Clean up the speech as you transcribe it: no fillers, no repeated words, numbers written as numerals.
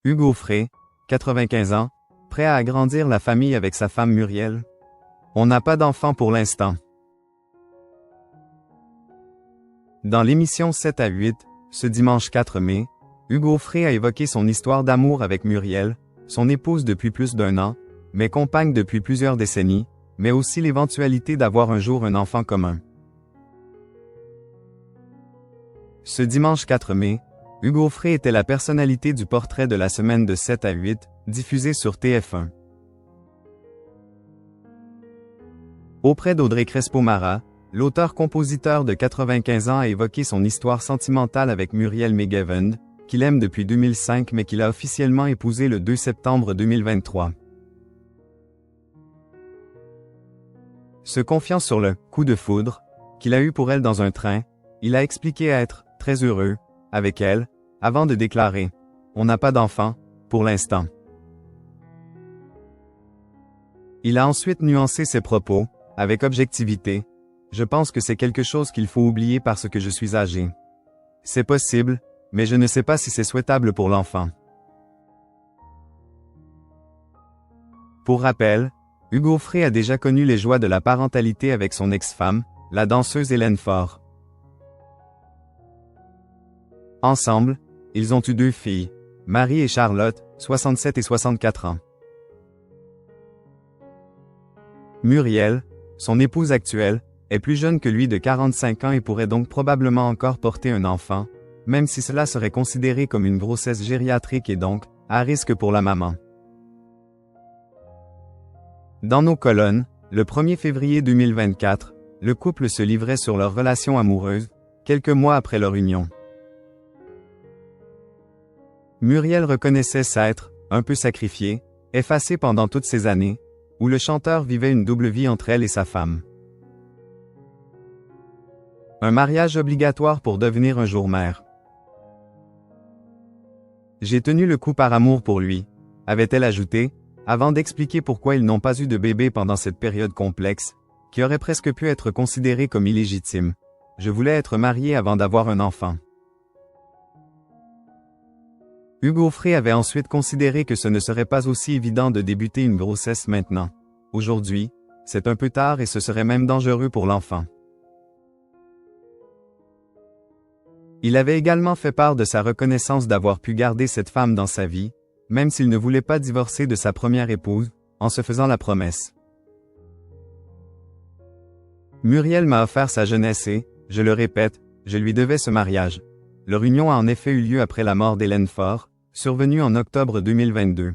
Hugo Frey, 95 ans, prêt à agrandir la famille avec sa femme Muriel. On n'a pas d'enfant pour l'instant. Dans l'émission 7 à 8, ce dimanche 4 mai, Hugo Frey a évoqué son histoire d'amour avec Muriel, son épouse depuis plus d'1 an, mais compagne depuis plusieurs décennies, mais aussi l'éventualité d'avoir un jour un enfant commun. Ce dimanche 4 mai, Hugo Frey était la personnalité du portrait de la semaine de 7 à 8, diffusé sur TF1. Auprès d'Audrey Crespo-Mara, l'auteur-compositeur de 95 ans a évoqué son histoire sentimentale avec Muriel McGavin, qu'il aime depuis 2005 mais qu'il a officiellement épousée le 2 septembre 2023. Se confiant sur le « coup de foudre » qu'il a eu pour elle dans un train, il a expliqué être « très heureux » avec elle, avant de déclarer « On n'a pas d'enfant, pour l'instant ». Il a ensuite nuancé ses propos, avec objectivité. « Je pense que c'est quelque chose qu'il faut oublier parce que je suis âgé. C'est possible, mais je ne sais pas si c'est souhaitable pour l'enfant. » Pour rappel, Hugo Frey a déjà connu les joies de la parentalité avec son ex-femme, la danseuse Hélène Faure. Ensemble, ils ont eu 2 filles, Marie et Charlotte, 67 et 64 ans. Muriel, son épouse actuelle, est plus jeune que lui de 45 ans et pourrait donc probablement encore porter un enfant, même si cela serait considéré comme une grossesse gériatrique et donc, à risque pour la maman. Dans nos colonnes, le 1er février 2024, le couple se livrait sur leur relation amoureuse, quelques mois après leur union. Muriel reconnaissait s'être, un peu sacrifiée, effacée pendant toutes ces années, où le chanteur vivait une double vie entre elle et sa femme. Un mariage obligatoire pour devenir un jour mère. J'ai tenu le coup par amour pour lui, avait-elle ajouté, avant d'expliquer pourquoi ils n'ont pas eu de bébé pendant cette période complexe, qui aurait presque pu être considérée comme illégitime. Je voulais être mariée avant d'avoir un enfant. Hugo Frey avait ensuite considéré que ce ne serait pas aussi évident de débuter une grossesse maintenant. Aujourd'hui, c'est un peu tard et ce serait même dangereux pour l'enfant. Il avait également fait part de sa reconnaissance d'avoir pu garder cette femme dans sa vie, même s'il ne voulait pas divorcer de sa première épouse, en se faisant la promesse. Muriel m'a offert sa jeunesse et, je le répète, je lui devais ce mariage. Leur union a en effet eu lieu après la mort d'Hélène Faure, survenue en octobre 2022.